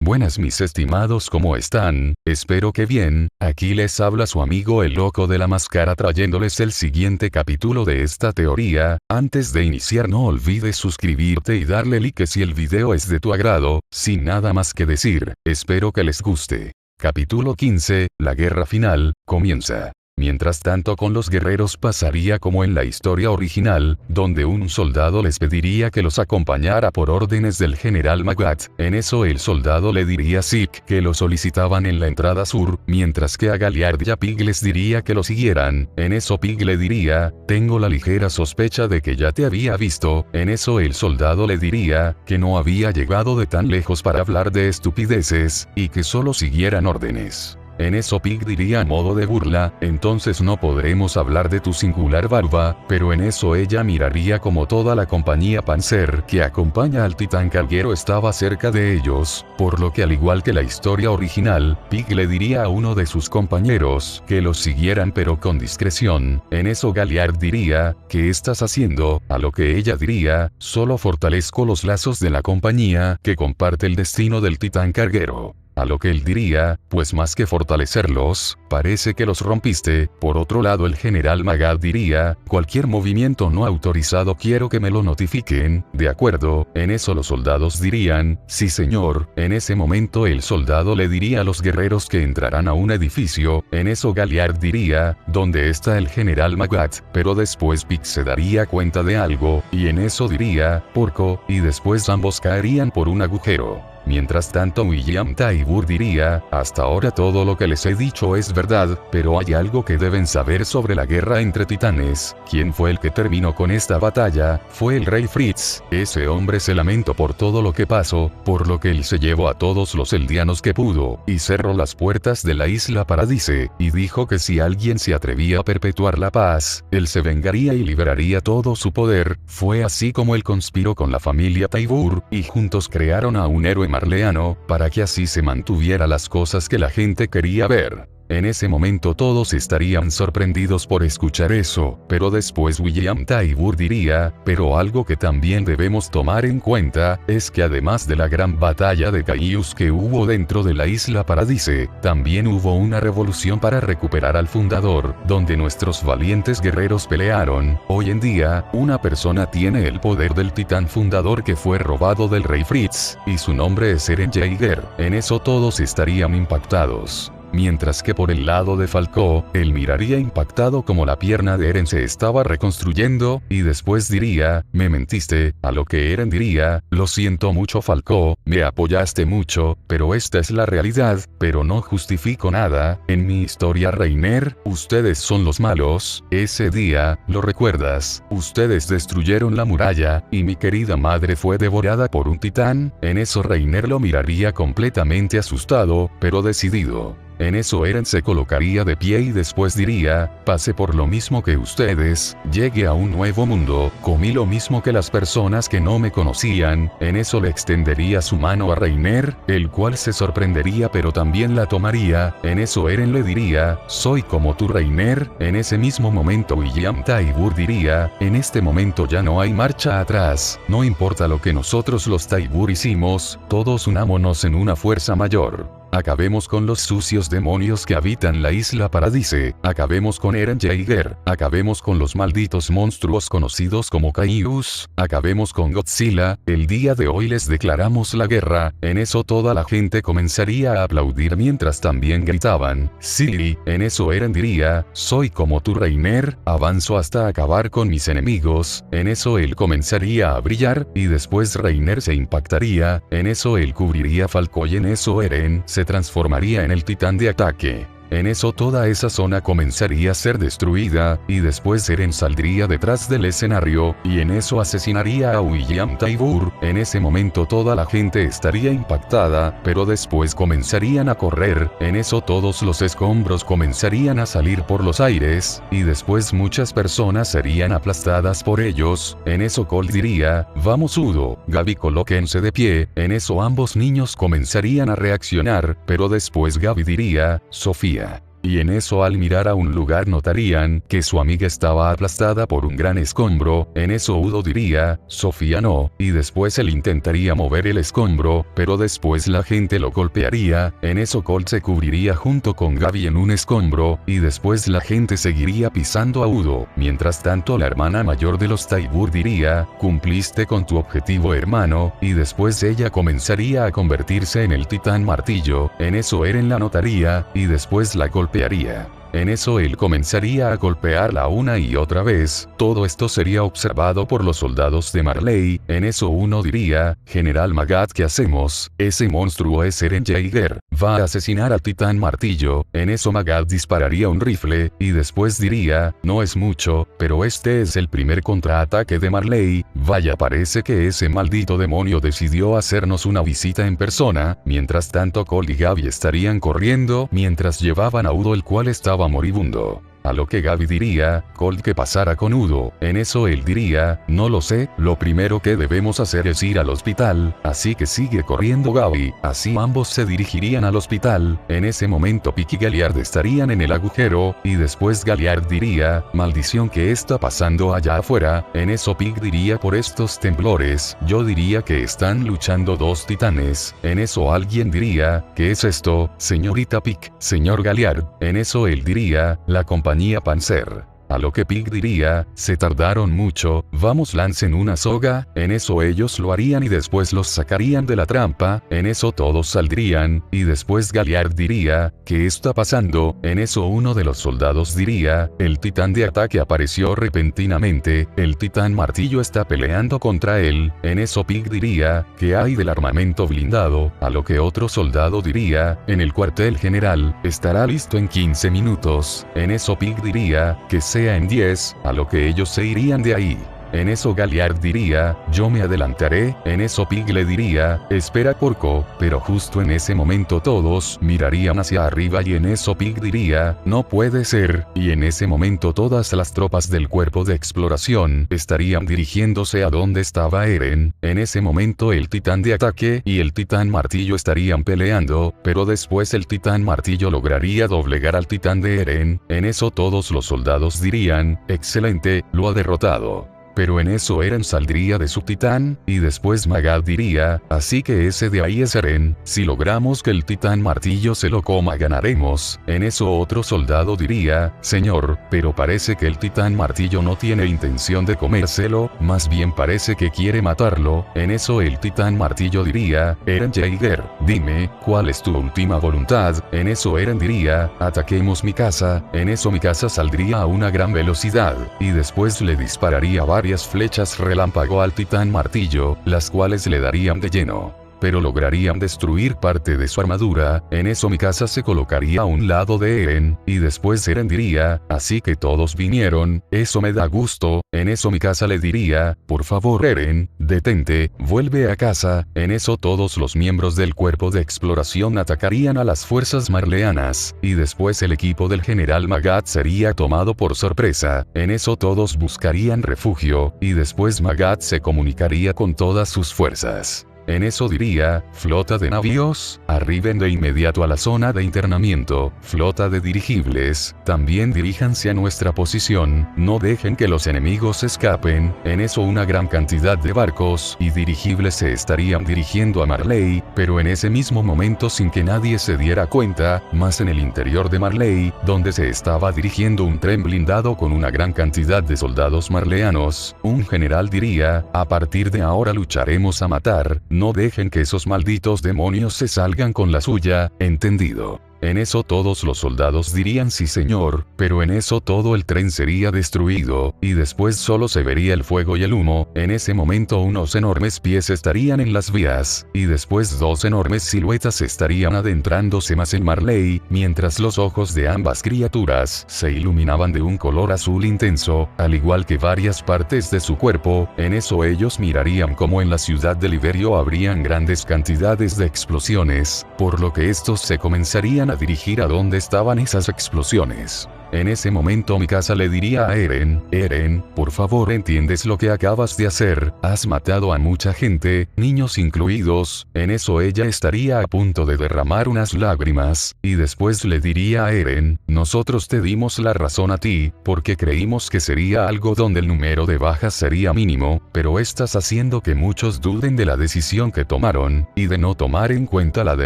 Buenas mis estimados, ¿cómo están? Espero que bien. Aquí les habla su amigo el loco de la máscara trayéndoles el siguiente capítulo de esta teoría. Antes de iniciar no olvides suscribirte y darle like si el video es de tu agrado. Sin nada más que decir, espero que les guste. Capítulo 15, la guerra final, comienza. Mientras tanto con los guerreros pasaría como en la historia original, donde un soldado les pediría que los acompañara por órdenes del general Magat. En eso el soldado le diría a Zeke que lo solicitaban en la entrada sur, mientras que a Galliard y a Pig les diría que lo siguieran. En eso Pig le diría, tengo la ligera sospecha de que ya te había visto. En eso el soldado le diría que no había llegado de tan lejos para hablar de estupideces, y que solo siguieran órdenes. En eso Pig diría a modo de burla, entonces no podremos hablar de tu singular barba, pero en eso ella miraría como toda la compañía Panzer que acompaña al titán carguero estaba cerca de ellos, por lo que al igual que la historia original, Pig le diría a uno de sus compañeros que los siguieran pero con discreción. En eso Galliard diría, ¿qué estás haciendo? A lo que ella diría, solo fortalezco los lazos de la compañía que comparte el destino del titán carguero. A lo que él diría, pues más que fortalecerlos, parece que los rompiste. Por otro lado el general Magat diría, cualquier movimiento no autorizado quiero que me lo notifiquen. De acuerdo. En eso los soldados dirían, sí señor. En ese momento el soldado le diría a los guerreros que entrarán a un edificio. En eso Galliard diría, ¿dónde está el general Magat? Pero después Pig se daría cuenta de algo, y en eso diría, porco, y después ambos caerían por un agujero. Mientras tanto William Tybur diría, hasta ahora todo lo que les he dicho es verdad, pero hay algo que deben saber sobre la guerra entre titanes. ¿Quién fue el que terminó con esta batalla? Fue el rey Fritz. Ese hombre se lamentó por todo lo que pasó, por lo que él se llevó a todos los eldianos que pudo, y cerró las puertas de la isla Paradise, y dijo que si alguien se atrevía a perpetuar la paz, él se vengaría y liberaría todo su poder. Fue así como él conspiró con la familia Tybur, y juntos crearon a un héroe marleano, para que así se mantuviera las cosas que la gente quería ver. En ese momento todos estarían sorprendidos por escuchar eso, pero después William Tybur diría, pero algo que también debemos tomar en cuenta, es que además de la gran batalla de Caius que hubo dentro de la isla Paradise, también hubo una revolución para recuperar al fundador, donde nuestros valientes guerreros pelearon. Hoy en día, una persona tiene el poder del titán fundador que fue robado del rey Fritz, y su nombre es Eren Jaeger. En eso todos estarían impactados. Mientras que por el lado de Falco, él miraría impactado como la pierna de Eren se estaba reconstruyendo, y después diría, me mentiste. A lo que Eren diría, lo siento mucho Falco, me apoyaste mucho, pero esta es la realidad, pero no justifico nada. En mi historia Reiner, ustedes son los malos. Ese día, ¿lo recuerdas? Ustedes destruyeron la muralla, y mi querida madre fue devorada por un titán. En eso Reiner lo miraría completamente asustado, pero decidido. En eso Eren se colocaría de pie y después diría, pasé por lo mismo que ustedes, llegué a un nuevo mundo, comí lo mismo que las personas que no me conocían. En eso le extendería su mano a Reiner, el cual se sorprendería pero también la tomaría. En eso Eren le diría, soy como tú Reiner. En ese mismo momento William Tybur diría, en este momento ya no hay marcha atrás, no importa lo que nosotros los Tybur hicimos, todos unámonos en una fuerza mayor. Acabemos con los sucios demonios que habitan la isla Paradise, acabemos con Eren Jaeger, acabemos con los malditos monstruos conocidos como Caius, acabemos con Godzilla. El día de hoy les declaramos la guerra. En eso toda la gente comenzaría a aplaudir mientras también gritaban, sí. En eso Eren diría, soy como tú Reiner, avanzo hasta acabar con mis enemigos. En eso él comenzaría a brillar, y después Reiner se impactaría. En eso él cubriría a Falco y en eso Eren se transformaría en el titán de ataque. En eso toda esa zona comenzaría a ser destruida, y después Eren saldría detrás del escenario, y en eso asesinaría a William Tybur. En ese momento toda la gente estaría impactada, pero después comenzarían a correr. En eso todos los escombros comenzarían a salir por los aires, y después muchas personas serían aplastadas por ellos. En eso Colt diría, vamos Udo, Gaby colóquense de pie. En eso ambos niños comenzarían a reaccionar, pero después Gaby diría, Sofía, y en eso al mirar a un lugar notarían que su amiga estaba aplastada por un gran escombro. En eso Udo diría, Sofía no, y después él intentaría mover el escombro, pero después la gente lo golpearía. En eso Colt se cubriría junto con Gaby en un escombro, y después la gente seguiría pisando a Udo. Mientras tanto la hermana mayor de los Taibur diría, cumpliste con tu objetivo hermano, y después ella comenzaría a convertirse en el titán martillo. En eso Eren la notaría, y después la golpearía. En eso él comenzaría a golpearla una y otra vez. Todo esto sería observado por los soldados de Marley. En eso uno diría, General Magat, ¿qué hacemos? Ese monstruo es Eren Jaeger, va a asesinar al titán martillo. En eso Magat dispararía un rifle, y después diría, no es mucho, pero este es el primer contraataque de Marley. Vaya, parece que ese maldito demonio decidió hacernos una visita en persona. Mientras tanto Colt y Gaby estarían corriendo, mientras llevaban a Udo, el cual estaba moribundo. A lo que Gaby diría, Colt, ¿qué pasará con Udo? En eso él diría, no lo sé, lo primero que debemos hacer es ir al hospital, así que sigue corriendo Gaby. Así ambos se dirigirían al hospital. En ese momento Pik y Galliard estarían en el agujero, y después Galliard diría, maldición, ¿qué está pasando allá afuera? En eso Pik diría, por estos temblores, yo diría que están luchando dos titanes. En eso alguien diría, ¿qué es esto, señorita Pik, señor Galliard? En eso él diría, la compañía Panzer. A lo que Pik diría, se tardaron mucho, vamos, lancen una soga. En eso ellos lo harían y después los sacarían de la trampa. En eso todos saldrían, y después Galliard diría, ¿qué está pasando? En eso uno de los soldados diría, el titán de ataque apareció repentinamente, el titán martillo está peleando contra él. En eso Pik diría, ¿qué hay del armamento blindado? A lo que otro soldado diría, en el cuartel general, estará listo en 15 minutos. En eso Pik diría, que sea en 10, a lo que ellos se irían de ahí. En eso Galliard diría, yo me adelantaré. En eso Pik le diría, espera porco, pero justo en ese momento todos mirarían hacia arriba y en eso Pik diría, no puede ser, y en ese momento todas las tropas del cuerpo de exploración estarían dirigiéndose a donde estaba Eren. En ese momento el titán de ataque y el titán martillo estarían peleando, pero después el titán martillo lograría doblegar al titán de Eren. En eso todos los soldados dirían, excelente, lo ha derrotado. Pero en eso Eren saldría de su titán, y después Magat diría, así que ese de ahí es Eren, si logramos que el titán martillo se lo coma ganaremos. En eso otro soldado diría, señor, pero parece que el titán martillo no tiene intención de comérselo, más bien parece que quiere matarlo. En eso el titán martillo diría, Eren Jaeger, dime, ¿cuál es tu última voluntad? En eso Eren diría, ataquemos mi casa. En eso mi casa saldría a una gran velocidad, y después le dispararía varias flechas relámpago al titán martillo, las cuales le darían de lleno. Pero lograrían destruir parte de su armadura. En eso mi casa se colocaría a un lado de Eren, y después Eren diría, así que todos vinieron, eso me da gusto. En eso mi casa le diría, por favor Eren, detente, vuelve a casa. En eso todos los miembros del cuerpo de exploración atacarían a las fuerzas marleanas, y después el equipo del general Magat sería tomado por sorpresa. En eso todos buscarían refugio, y después Magat se comunicaría con todas sus fuerzas. En eso diría, flota de navíos, arriben de inmediato a la zona de internamiento, flota de dirigibles, también diríjanse a nuestra posición, no dejen que los enemigos escapen. En eso una gran cantidad de barcos y dirigibles se estarían dirigiendo a Marley, pero en ese mismo momento sin que nadie se diera cuenta, más en el interior de Marley, donde se estaba dirigiendo un tren blindado con una gran cantidad de soldados marleanos, un general diría, a partir de ahora lucharemos a matar. No dejen que esos malditos demonios se salgan con la suya, ¿entendido? En eso todos los soldados dirían sí señor, pero en eso todo el tren sería destruido, y después solo se vería el fuego y el humo. En ese momento unos enormes pies estarían en las vías, y después dos enormes siluetas estarían adentrándose más en Marley, mientras los ojos de ambas criaturas se iluminaban de un color azul intenso, al igual que varias partes de su cuerpo. En eso ellos mirarían como en la ciudad de Liberio habrían grandes cantidades de explosiones, por lo que estos se comenzarían a dirigir a donde estaban esas explosiones. En ese momento Mikasa le diría a Eren, Eren, por favor entiendes lo que acabas de hacer, has matado a mucha gente, niños incluidos. En eso ella estaría a punto de derramar unas lágrimas, y después le diría a Eren, nosotros te dimos la razón a ti, porque creímos que sería algo donde el número de bajas sería mínimo, pero estás haciendo que muchos duden de la decisión que tomaron, y de no tomar en cuenta la de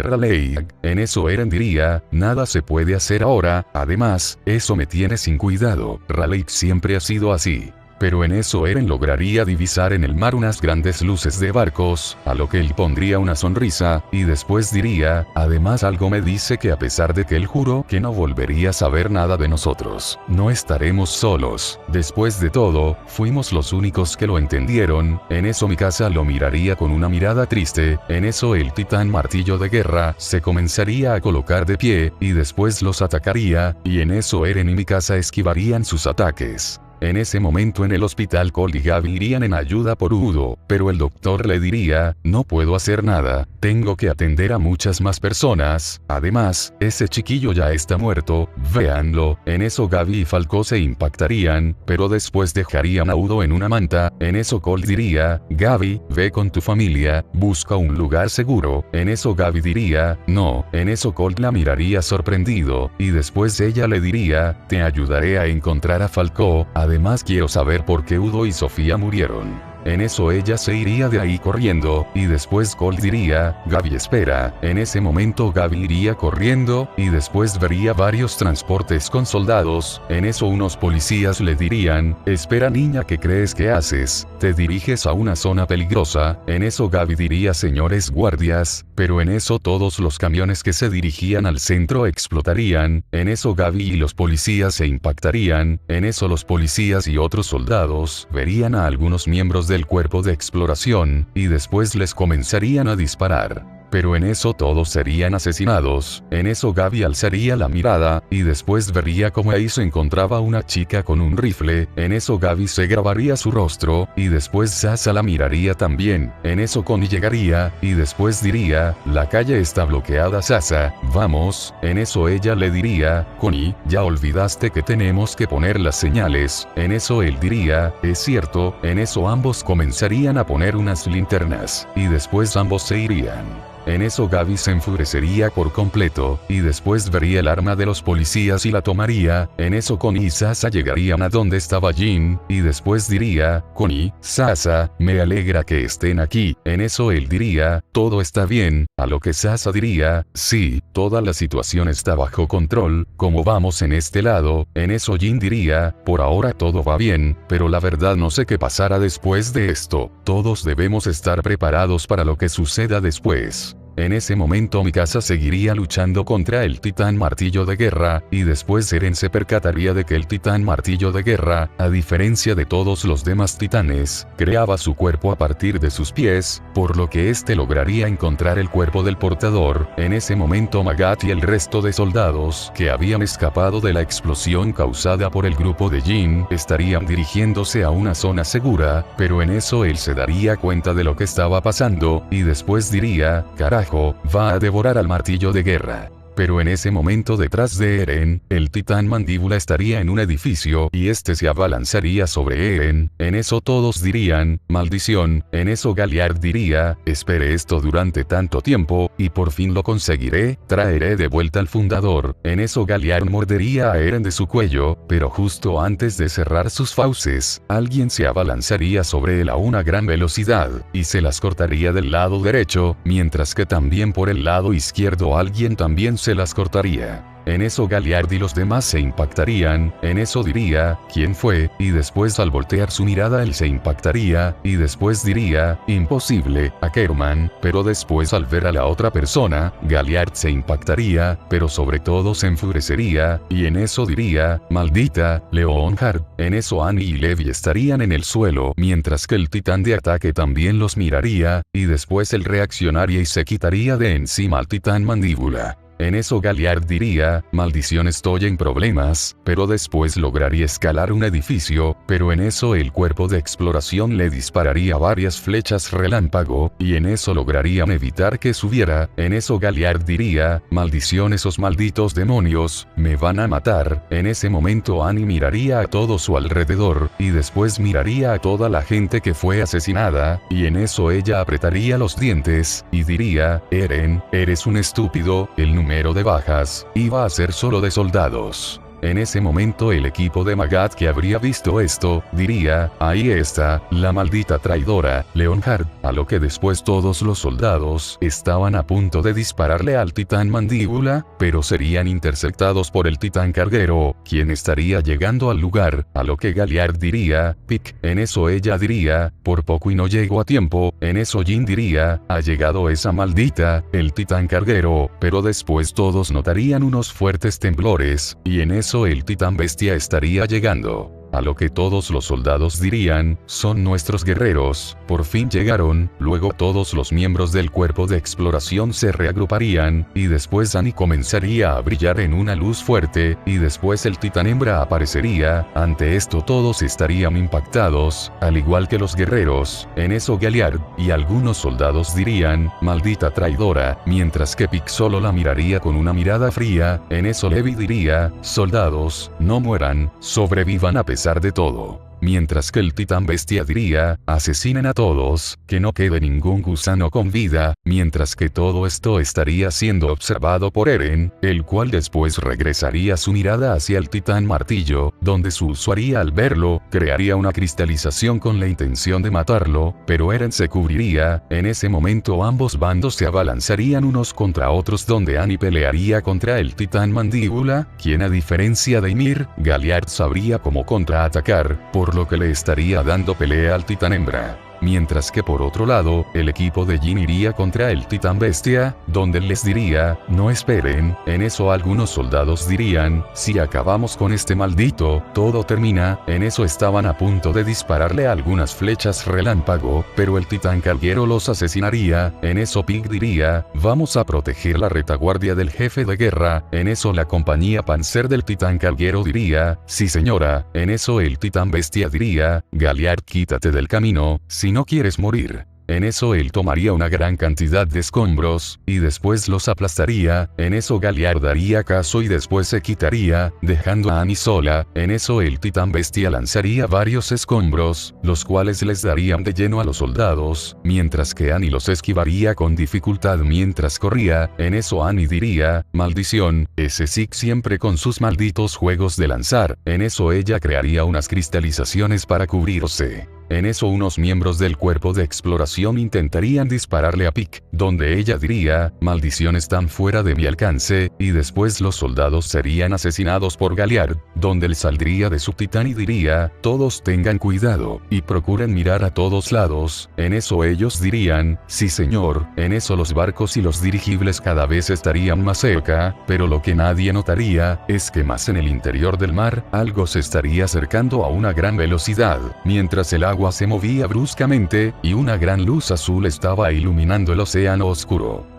Raleigh. En eso Eren diría, nada se puede hacer ahora, además, eso me tiene sin cuidado, Raleigh siempre ha sido así. Pero en eso Eren lograría divisar en el mar unas grandes luces de barcos, a lo que él pondría una sonrisa, y después diría, además algo me dice que a pesar de que él juró que no volvería a saber nada de nosotros, no estaremos solos. Después de todo, fuimos los únicos que lo entendieron. En eso Mikasa lo miraría con una mirada triste. En eso el titán martillo de guerra se comenzaría a colocar de pie, y después los atacaría, y en eso Eren y Mikasa esquivarían sus ataques. En ese momento en el hospital Cold y Gaby irían en ayuda por Udo, pero el doctor le diría, no puedo hacer nada, tengo que atender a muchas más personas, además, ese chiquillo ya está muerto, véanlo. En eso Gaby y Falco se impactarían, pero después dejarían a Udo en una manta. En eso Cold diría, Gaby, ve con tu familia, busca un lugar seguro. En eso Gaby diría, no. En eso Cold la miraría sorprendido, y después ella le diría, te ayudaré a encontrar a Falco. Además quiero saber por qué Udo y Sofía murieron. En eso ella se iría de ahí corriendo, y después Cold diría, Gaby espera. En ese momento Gaby iría corriendo, y después vería varios transportes con soldados. En eso unos policías le dirían, espera niña, ¿qué crees que haces? Te diriges a una zona peligrosa. En eso Gaby diría, señores guardias, pero en eso todos los camiones que se dirigían al centro explotarían. En eso Gaby y los policías se impactarían. En eso los policías y otros soldados verían a algunos miembros del cuerpo de exploración, y después les comenzarían a disparar. Pero en eso todos serían asesinados. En eso Gaby alzaría la mirada, y después vería como ahí se encontraba una chica con un rifle. En eso Gaby se grabaría su rostro, y después Sasa la miraría también. En eso Connie llegaría, y después diría, la calle está bloqueada Sasa, vamos. En eso ella le diría, Connie, ya olvidaste que tenemos que poner las señales. En eso él diría, es cierto. En eso ambos comenzarían a poner unas linternas, y después ambos se irían. En eso Gaby se enfurecería por completo, y después vería el arma de los policías y la tomaría. En eso Connie y Sasa llegarían a donde estaba Jin, y después diría, Connie, Sasa, me alegra que estén aquí. En eso él diría, todo está bien, a lo que Sasa diría, sí, toda la situación está bajo control, ¿cómo vamos en este lado? En eso Jin diría, por ahora todo va bien, pero la verdad no sé qué pasará después de esto, todos debemos estar preparados para lo que suceda después. En ese momento Mikasa seguiría luchando contra el titán martillo de guerra, y después Eren se percataría de que el titán martillo de guerra, a diferencia de todos los demás titanes, creaba su cuerpo a partir de sus pies, por lo que éste lograría encontrar el cuerpo del portador. En ese momento Magat y el resto de soldados que habían escapado de la explosión causada por el grupo de Jin estarían dirigiéndose a una zona segura, pero en eso él se daría cuenta de lo que estaba pasando, y después diría, carajo, va a devorar al martillo de guerra. Pero en ese momento detrás de Eren, el titán mandíbula estaría en un edificio y este se abalanzaría sobre Eren. En eso todos dirían, maldición. En eso Galliard diría, esperé esto durante tanto tiempo, y por fin lo conseguiré, traeré de vuelta al fundador. En eso Galliard mordería a Eren de su cuello, pero justo antes de cerrar sus fauces, alguien se abalanzaría sobre él a una gran velocidad, y se las cortaría del lado derecho, mientras que también por el lado izquierdo alguien también se las cortaría. En eso Galliard y los demás se impactarían. En eso diría, ¿quién fue? Y después al voltear su mirada él se impactaría, y después diría, imposible, Ackerman, pero después al ver a la otra persona, Galliard se impactaría, pero sobre todo se enfurecería, y en eso diría, maldita, Leonhardt. En eso Annie y Levi estarían en el suelo, mientras que el titán de ataque también los miraría, y después él reaccionaría y se quitaría de encima al titán mandíbula. En eso Galliard diría, maldición, estoy en problemas, pero después lograría escalar un edificio, pero en eso el cuerpo de exploración le dispararía varias flechas relámpago, y en eso lograrían evitar que subiera. En eso Galliard diría, maldición, esos malditos demonios, me van a matar. En ese momento Annie miraría a todo su alrededor, y después miraría a toda la gente que fue asesinada, y en eso ella apretaría los dientes, y diría, Eren, eres un estúpido, el número de bajas iba a ser solo de soldados. En ese momento el equipo de Magath, que habría visto esto, diría, ahí está, la maldita traidora, Leonhard, a lo que después todos los soldados estaban a punto de dispararle al titán mandíbula, pero serían interceptados por el titán carguero, quien estaría llegando al lugar, a lo que Galliard diría, Pic, en eso ella diría, por poco y no llego a tiempo. En eso Jin diría, ha llegado esa maldita, el titán carguero, pero después todos notarían unos fuertes temblores, y en eso el titán bestia estaría llegando. A lo que todos los soldados dirían, son nuestros guerreros, por fin llegaron. Luego todos los miembros del cuerpo de exploración se reagruparían, y después Annie comenzaría a brillar en una luz fuerte, y después el titán hembra aparecería. Ante esto todos estarían impactados, al igual que los guerreros. En eso Galliard y algunos soldados dirían, maldita traidora, mientras que Pic solo la miraría con una mirada fría. En eso Levi diría, soldados, no mueran, sobrevivan a pesar de todo. Mientras que el titán bestia diría, asesinen a todos, que no quede ningún gusano con vida, mientras que todo esto estaría siendo observado por Eren, el cual después regresaría su mirada hacia el titán martillo, donde su usuario al verlo, crearía una cristalización con la intención de matarlo, pero Eren se cubriría. En ese momento ambos bandos se abalanzarían unos contra otros, donde Annie pelearía contra el titán mandíbula, quien a diferencia de Ymir, Galliard sabría cómo contraatacar, por lo que le estaría dando pelea al titán hembra. Mientras que por otro lado, el equipo de Jin iría contra el titán bestia, donde les diría, no esperen. En eso algunos soldados dirían, si acabamos con este maldito, todo termina. En eso estaban a punto de dispararle algunas flechas relámpago, pero el titán carguero los asesinaría. En eso Pig diría, vamos a proteger la retaguardia del jefe de guerra. En eso la compañía Panzer del titán carguero diría, sí señora. En eso el titán bestia diría, Galliard, quítate del camino, si no quieres morir. En eso él tomaría una gran cantidad de escombros, y después los aplastaría. En eso Galliard daría caso y después se quitaría, dejando a Annie sola. En eso el titán bestia lanzaría varios escombros, los cuales les darían de lleno a los soldados, mientras que Annie los esquivaría con dificultad mientras corría. En eso Annie diría, maldición, ese Zeke siempre con sus malditos juegos de lanzar. En eso ella crearía unas cristalizaciones para cubrirse. En eso unos miembros del cuerpo de exploración intentarían dispararle a Pic, donde ella diría, maldición, están fuera de mi alcance, y después los soldados serían asesinados por Galliard, donde él saldría de su titán y diría, todos tengan cuidado, y procuren mirar a todos lados. En eso ellos dirían, sí señor. En eso los barcos y los dirigibles cada vez estarían más cerca, pero lo que nadie notaría, es que más en el interior del mar, algo se estaría acercando a una gran velocidad, mientras el agua se movía bruscamente, y una gran luz azul estaba iluminando el océano oscuro.